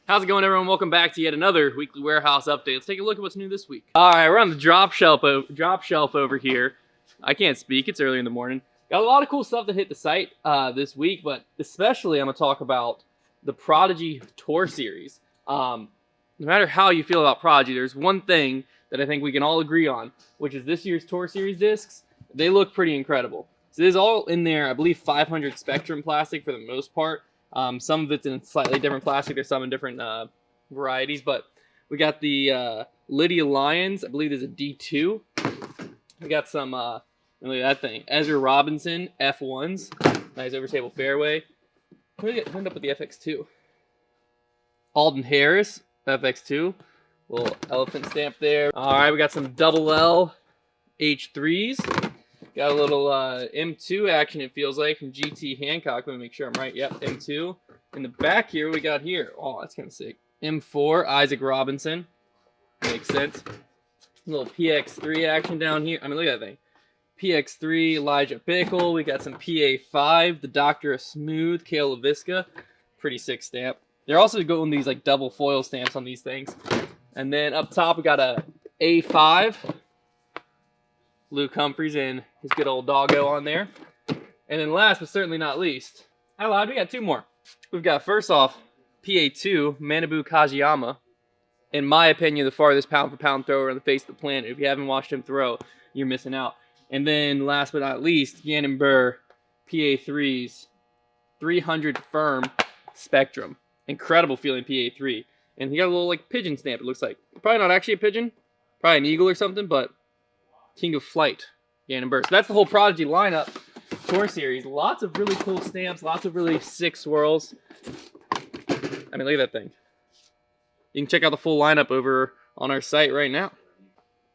How's it going, everyone? Welcome back to yet another weekly warehouse update. Let's take a look at what's new this week. All right, we're on the drop shelf over here. I can't speak. It's early in the morning. Got a lot of cool stuff that hit the site this week, but especially I'm going to talk about the Prodigy Tour Series. No matter how you feel about Prodigy, there's one thing that I think we can all agree on, which is this year's Tour Series discs. They look pretty incredible. So this is all in there, I believe, 500 Spectrum plastic for the most part. Some of it's in slightly different plastic. There's some in different varieties, but we got the Lydia Lyons. I believe there's a D2. We got some, look at that thing. Ezra Robinson F1s. Nice overstable fairway. What did we end up with the FX2? Alden Harris FX2. Little elephant stamp there. All right, we got some double L H3s. Got a little M2 action, it feels like, from GT Hancock. Let me make sure I'm right. Yep, M2. In the back here, we got here. Oh, that's kind of sick. M4, Isaac Robinson. Makes sense. A little PX3 action down here. I mean, look at that thing. PX3, Elijah Pickle. We got some PA5, the Doctor of Smooth, Kale LaVisca. Pretty sick stamp. They're also going these like double foil stamps on these things. And then up top, we got a A5. Luke Humphreys and his good old doggo on there. And then last but certainly not least, I lied, we got two more. We've got, first off, PA2, Manabu Kajiyama. In my opinion, the farthest pound-for-pound thrower on the face of the planet. If you haven't watched him throw, you're missing out. And then last but not least, Gannon Burr, PA3's 300 firm Spectrum. Incredible feeling PA3. And he got a little like pigeon stamp, it looks like. Probably not actually a pigeon. Probably an eagle or something, but King of Flight, Gannon Burr. So that's the whole Prodigy lineup Tour Series. Lots of really cool stamps, lots of really sick swirls. I mean, look at that thing. You can check out the full lineup over on our site right now.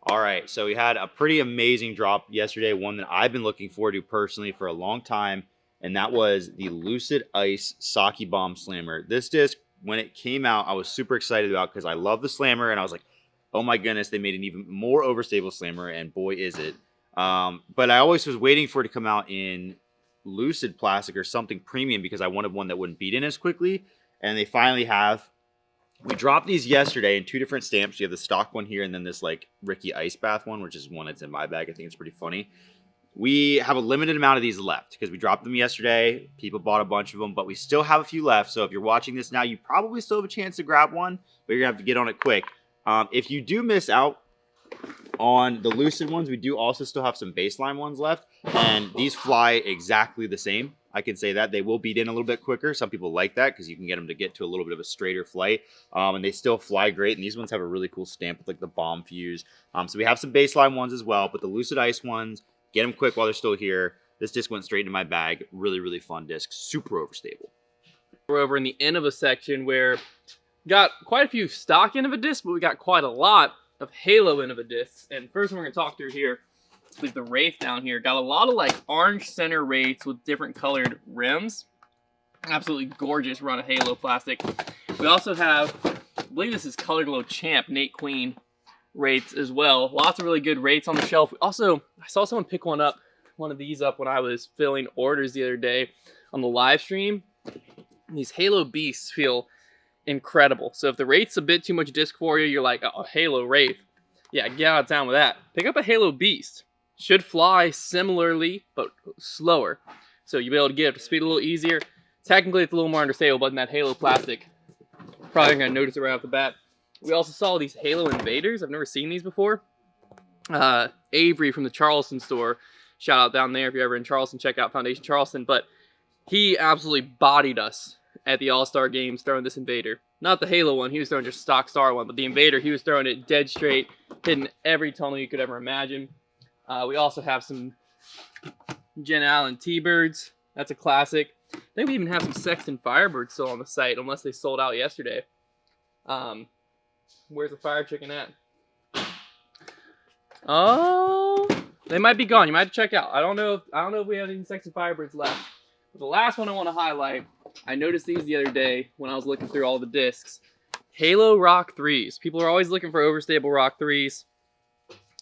All right, so we had a pretty amazing drop yesterday, one that I've been looking forward to personally for a long time, and that was the Lucid Ice Sockibomb Slammer. This disc, when it came out, I was super excited about because I love the Slammer, and I was like, oh my goodness, they made an even more overstable Slammer, and boy is it. But I always was waiting for it to come out in Lucid plastic or something premium because I wanted one that wouldn't beat in as quickly, and they finally have. We dropped these yesterday in two different stamps. You have the stock one here and then this like Ricky Ice Bath one, which is one that's in my bag. I think it's pretty funny. We have a limited amount of these left because we dropped them yesterday. People bought a bunch of them, but we still have a few left. So if you're watching this now, you probably still have a chance to grab one, but you're going to have to get on it quick. If you do miss out on the Lucid ones, we do also still have some baseline ones left, and these fly exactly the same. I can say that. They will beat in a little bit quicker. Some people like that because you can get them to get to a little bit of a straighter flight, and they still fly great, and these ones have a really cool stamp with like the bomb fuse. So we have some baseline ones as well, but the Lucid Ice ones, get them quick while they're still here. This disc went straight into my bag. Really, really fun disc. Super overstable. We're over in the Innova section where got quite a few stock Innova discs, but we got quite a lot of Halo Innova discs. And first one we're going to talk through here is the Wraith down here. Got a lot of like orange center Wraiths with different colored rims. Absolutely gorgeous run of Halo plastic. We also have, I believe this is Color Glow Champ, Nate Queen Wraiths as well. Lots of really good Wraiths on the shelf. Also, I saw someone pick one of these up when I was filling orders the other day on the live stream. And these Halo Beasts feel incredible. So if the Wraith's a bit too much disc for you, you're like, oh, Halo Wraith. Yeah, get out of town with that. Pick up a Halo Beast. Should fly similarly, but slower. So you'll be able to get up to speed a little easier. Technically, it's a little more understable, but in that Halo plastic, probably going to notice it right off the bat. We also saw these Halo Invaders. I've never seen these before. Avery from the Charleston store. Shout out down there if you're ever in Charleston. Check out Foundation Charleston. But he absolutely bodied us at the All-Star Games throwing this Invader. Not the Halo one, he was throwing just stock Star one, but the Invader, he was throwing it dead straight, hitting every tunnel you could ever imagine. We also have some Jen Allen T-Birds. That's a classic. I think we even have some Sexton Firebirds still on the site, unless they sold out yesterday. Where's the Fire Chicken at? Oh, they might be gone. You might have to check out. I don't know if we have any Sexton Firebirds left. But the last one I want to highlight, I noticed these the other day when I was looking through all the discs. Halo Rock 3s. People are always looking for overstable Rock 3s.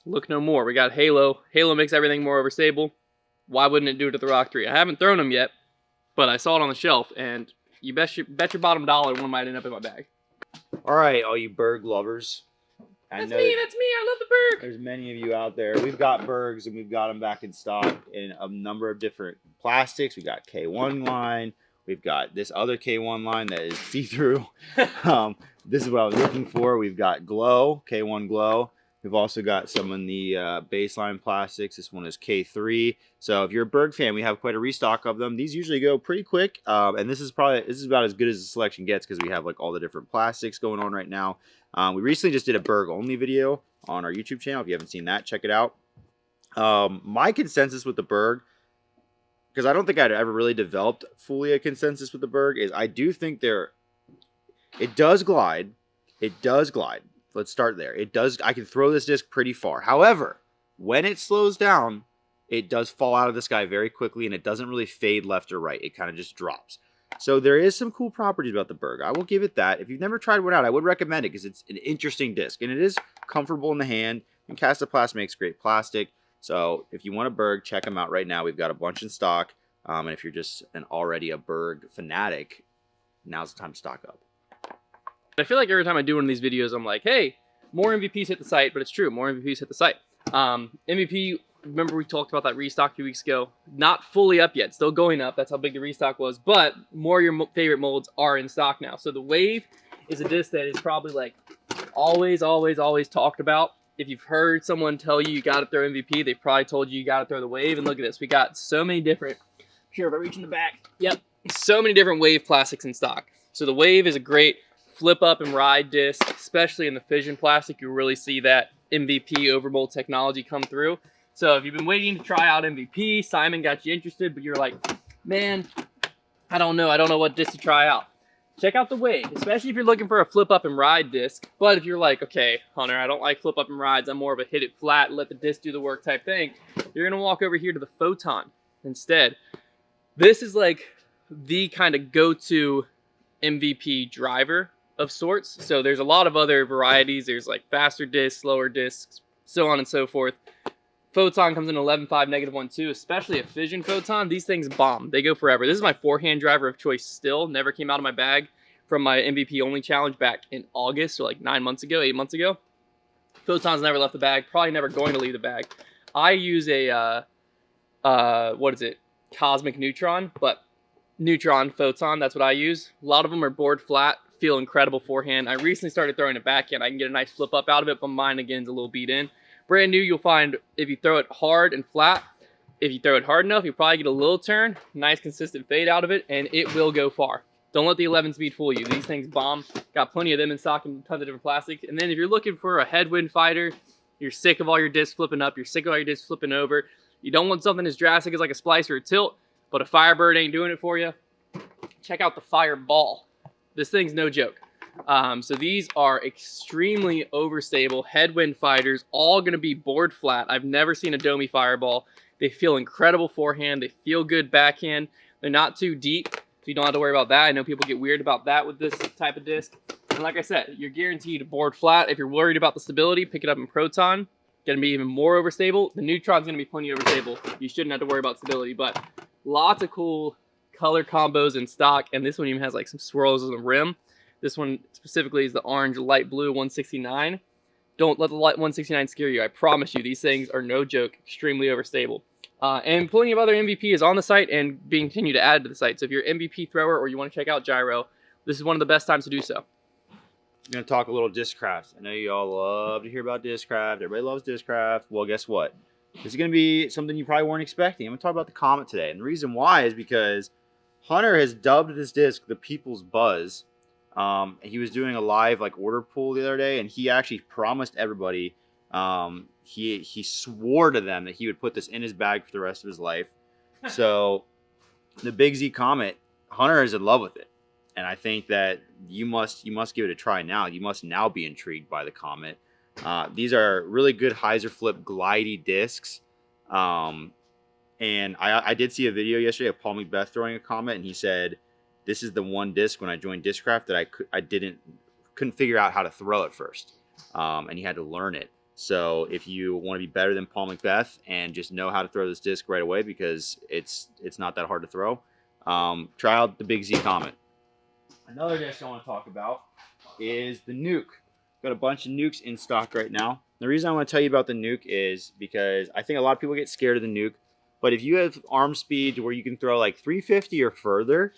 Look no more. We got Halo. Halo makes everything more overstable. Why wouldn't it do it to the Rock 3? I haven't thrown them yet, but I saw it on the shelf, and you bet your bottom dollar one might end up in my bag. All right, all you Berg lovers. That's me. I love the Berg. There's many of you out there. We've got Bergs, and we've got them back in stock in a number of different plastics. We got K1 line. We've got this other K1 line that is see-through. This is what I was looking for. We've got Glow, K1 Glow. We've also got some in the baseline plastics. This one is K3. So if you're a Berg fan, we have quite a restock of them. These usually go pretty quick, and this is about as good as the selection gets because we have like all the different plastics going on right now. We recently just did a Berg only video on our YouTube channel. If you haven't seen that, check it out. My consensus with the Berg, because I don't think I'd ever really developed fully a consensus with the Berg, is I do think it does glide. It does glide. Let's start there. It does. I can throw this disc pretty far. However, when it slows down, it does fall out of the sky very quickly, and it doesn't really fade left or right. It kind of just drops. So there is some cool properties about the Berg. I will give it that. If you've never tried one out, I would recommend it because it's an interesting disc, and it is comfortable in the hand. And Castaplast makes great plastic. So if you want a Berg, check them out right now. We've got a bunch in stock. And if you're just already a Berg fanatic, now's the time to stock up. I feel like every time I do one of these videos, I'm like, hey, more MVPs hit the site, but it's true, more MVPs hit the site. MVP, remember we talked about that restock a few weeks ago, not fully up yet, still going up, that's how big the restock was, but more of your favorite molds are in stock now. So the Wave is a disc that is probably like always talked about. If you've heard someone tell you gotta throw MVP, they've probably told you gotta throw the Wave, and look at this, we got so many different, here if I reach in the back, yep, so many different Wave plastics in stock. So the Wave is a great flip up and ride disc, especially in the fission plastic. You really see that MVP overmold technology come through. So if you've been waiting to try out MVP, Simon got you interested, but you're like, man, I don't know what disc to try out. Check out the Wave, especially if you're looking for a flip up and ride disc. But if you're like, okay, Hunter, I don't like flip up and rides, I'm more of a hit it flat, let the disc do the work type thing, you're gonna walk over here to the Photon instead. This is like the kind of go-to MVP driver of sorts. So there's a lot of other varieties. There's like faster discs, slower discs, so on and so forth. Photon comes in 11.5, -1.2, especially a fission Photon. These things bomb. They go forever. This is my forehand driver of choice still. Never came out of my bag from my MVP only challenge back in August, so like 8 months ago. Photon's never left the bag. Probably never going to leave the bag. I use a, Cosmic Neutron, but Neutron Photon, that's what I use. A lot of them are board flat. Feel incredible forehand. I recently started throwing it backhand. I can get a nice flip up out of it, but mine again is a little beat in. Brand new, you'll find if you throw it hard and flat, if you throw it hard enough, you'll probably get a little turn, nice consistent fade out of it, and it will go far. Don't let the 11 speed fool you. These things bomb. Got plenty of them in stock in tons of different plastics. And then if you're looking for a headwind fighter, you're sick of all your discs flipping up, you're sick of all your discs flipping over, you don't want something as drastic as like a splice or a tilt, but a Firebird ain't doing it for you, check out the Fireball. This thing's no joke. So these are extremely overstable headwind fighters, all going to be board flat. I've never seen a Domi Fireball. They feel incredible forehand. They feel good backhand. They're not too deep, so you don't have to worry about that. I know people get weird about that with this type of disc. And like I said, you're guaranteed board flat. If you're worried about the stability, pick it up in Proton. Going to be even more overstable. The Neutron's going to be plenty overstable. You shouldn't have to worry about stability, but lots of cool color combos in stock, and this one even has like some swirls on the rim. This one specifically is the orange light blue 169. Don't let the light 169 scare you. I promise you, these things are no joke, extremely overstable. And plenty of other MVP is on the site and being continued to add to the site. So if you're an MVP thrower or you want to check out Gyro, this is one of the best times to do so. I'm going to talk a little Discraft. I know you all love to hear about Discraft. Everybody loves Discraft. Well, guess what? This is going to be something you probably weren't expecting. I'm going to talk about the Comet today. And the reason why is because Hunter has dubbed this disc the People's Buzz. He was doing a live like order pull the other day, and he actually promised everybody, he swore to them that he would put this in his bag for the rest of his life. So the Big Z Comet, Hunter is in love with it, and I think that you must give it a try now. You must now be intrigued by the Comet. These are really good hyzer flip glidey discs. And I did see a video yesterday of Paul McBeth throwing a Comet, and he said, this is the one disc when I joined Discraft that I couldn't figure out how to throw it first. And he had to learn it. So if you want to be better than Paul McBeth and just know how to throw this disc right away, because it's not that hard to throw, try out the Big Z Comet. Another disc I want to talk about is the Nuke. Got a bunch of Nukes in stock right now. The reason I want to tell you about the Nuke is because I think a lot of people get scared of the Nuke. But if you have arm speed where you can throw like 350 or further,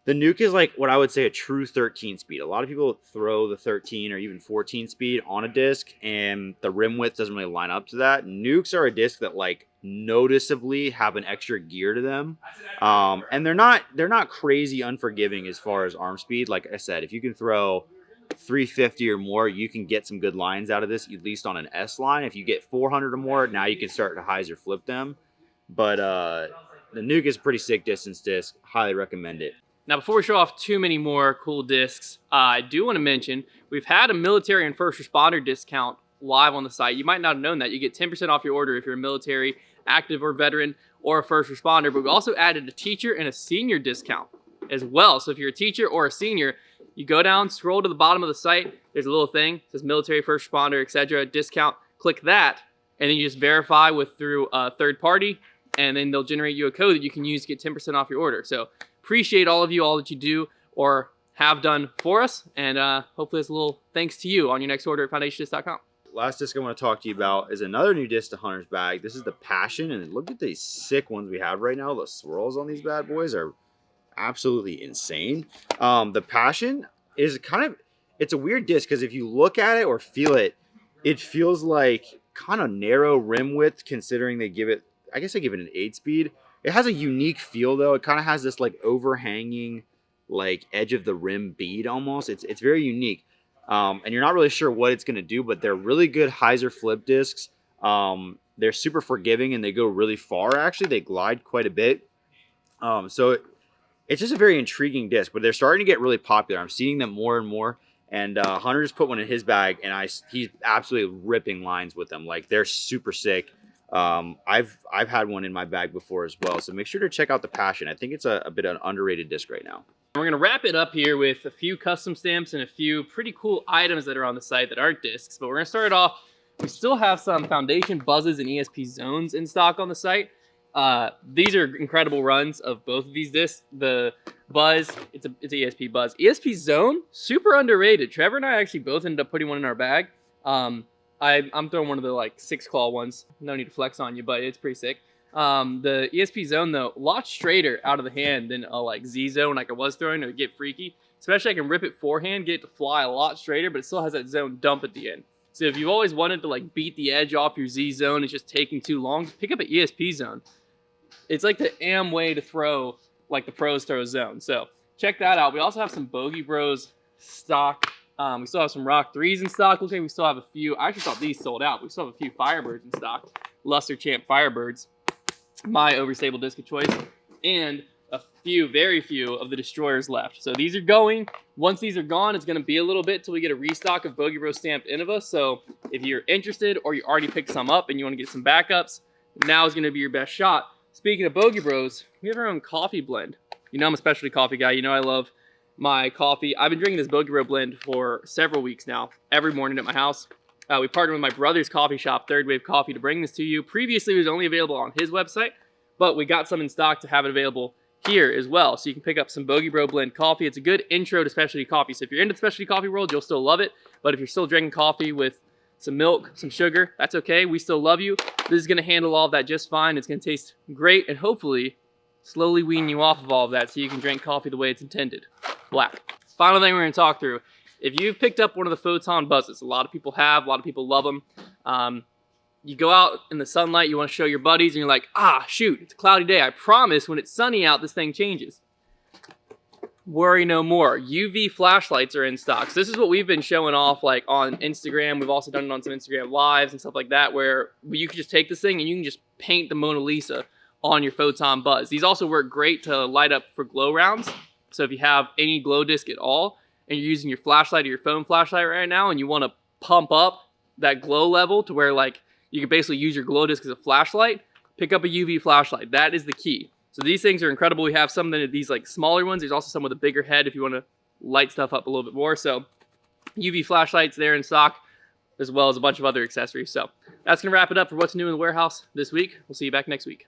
the Nuke is like what I would say a true 13 speed. A lot of people throw the 13 or even 14 speed on a disc, and the rim width doesn't really line up to that. Nukes are a disc that like noticeably have an extra gear to them, and they're not crazy unforgiving as far as arm speed. Like I said, if you can throw 350 or more, you can get some good lines out of this, at least on an S line. If you get 400 or more, now you can start to hyzer flip them. But the Nuke is a pretty sick distance disc. Highly recommend it. Now, before we show off too many more cool discs, I do want to mention we've had a military and first responder discount live on the site. You might not have known that. You get 10% off your order if you're a military, active or veteran, or a first responder. But we also added a teacher and a senior discount as well. So if you're a teacher or a senior, you go down, scroll to the bottom of the site. There's a little thing that says military, first responder, etc. discount. Click that, and then you just verify through a third party, and then they'll generate you a code that you can use to get 10% off your order. So appreciate all of you, all that you do or have done for us, and hopefully it's a little thanks to you on your next order at foundationdisc.com. Last disc I want to talk to you about is another new disc to Hunter's bag. This is the Passion, and look at these sick ones we have right now. The swirls on these bad boys are absolutely insane. The Passion is it's a weird disc because if you look at it or feel it, it feels like kind of narrow rim width considering they give it, I guess they give it an 8 speed. It has a unique feel though. It kind of has this like overhanging like edge of the rim bead almost. It's very unique. And you're not really sure what it's going to do, but they're really good hyzer flip discs. They're super forgiving and they go really far actually. They glide quite a bit. So it's just a very intriguing disc, but they're starting to get really popular. I'm seeing them more and more. And Hunter just put one in his bag, and he's absolutely ripping lines with them. Like they're super sick. I've had one in my bag before as well, so make sure to check out the Passion. I think it's a bit of an underrated disc right now. We're gonna wrap it up here with a few custom stamps and a few pretty cool items that are on the site that aren't discs. But we're gonna start it off. We still have some Foundation buzzes and ESP zones in stock on the site. These are incredible runs of both of these discs. The Buzz, it's a ESP Buzz. ESP Zone, super underrated. Trevor and I actually both ended up putting one in our bag. I'm throwing one of the like 6-claw ones. No need to flex on you, but it's pretty sick. The ESP Zone though, a lot straighter out of the hand than a like Z Zone like I was throwing. It would get freaky. Especially I can rip it forehand, get it to fly a lot straighter, but it still has that zone dump at the end. So if you've always wanted to like beat the edge off your Z Zone, it's just taking too long, just pick up an ESP Zone. It's like the AM way to throw like the pros throw zone. So check that out. We also have some Bogey Bros stock. We still have some Rock 3s in stock. Looks like we still have a few. I actually thought these sold out. We still have a few Firebirds in stock. Luster Champ Firebirds. My overstable disc of choice. And a few, very few of the Destroyers left. So these are going. Once these are gone, it's going to be a little bit till we get a restock of Bogey Bros stamped Innova. So if you're interested or you already picked some up and you want to get some backups, now is going to be your best shot. Speaking of Bogey Bros, we have our own coffee blend. You know I'm a specialty coffee guy. You know I love my coffee. I've been drinking this Bogey Bro blend for several weeks now, every morning at my house. We partnered with my brother's coffee shop, Third Wave Coffee, to bring this to you. Previously, it was only available on his website, but we got some in stock to have it available here as well. So you can pick up some Bogey Bro blend coffee. It's a good intro to specialty coffee. So if you're into the specialty coffee world, you'll still love it. But if you're still drinking coffee with some milk, some sugar, that's okay. We still love you. This is going to handle all of that just fine. It's going to taste great and hopefully slowly wean you off of all of that so you can drink coffee the way it's intended. Black. Final thing we're going to talk through. If you've picked up one of the Photon buzzes, a lot of people have, a lot of people love them. You go out in the sunlight, you want to show your buddies, and you're like, ah, shoot, it's a cloudy day. I promise when it's sunny out, this thing changes. Worry no more. UV flashlights are in stock. So this is what we've been showing off like on Instagram. We've also done it on some Instagram lives and stuff like that where you can just take this thing and you can just paint the Mona Lisa on your Photon buzz. These also work great to light up for glow rounds. So if you have any glow disc at all and you're using your flashlight or your phone flashlight right now and you want to pump up that glow level to where like you can basically use your glow disc as a flashlight, pick up a UV flashlight. That is the key. So these things are incredible. We have some of these like smaller ones. There's also some with a bigger head if you want to light stuff up a little bit more. So UV flashlights there in stock, as well as a bunch of other accessories. So that's going to wrap it up for what's new in the warehouse this week. We'll see you back next week.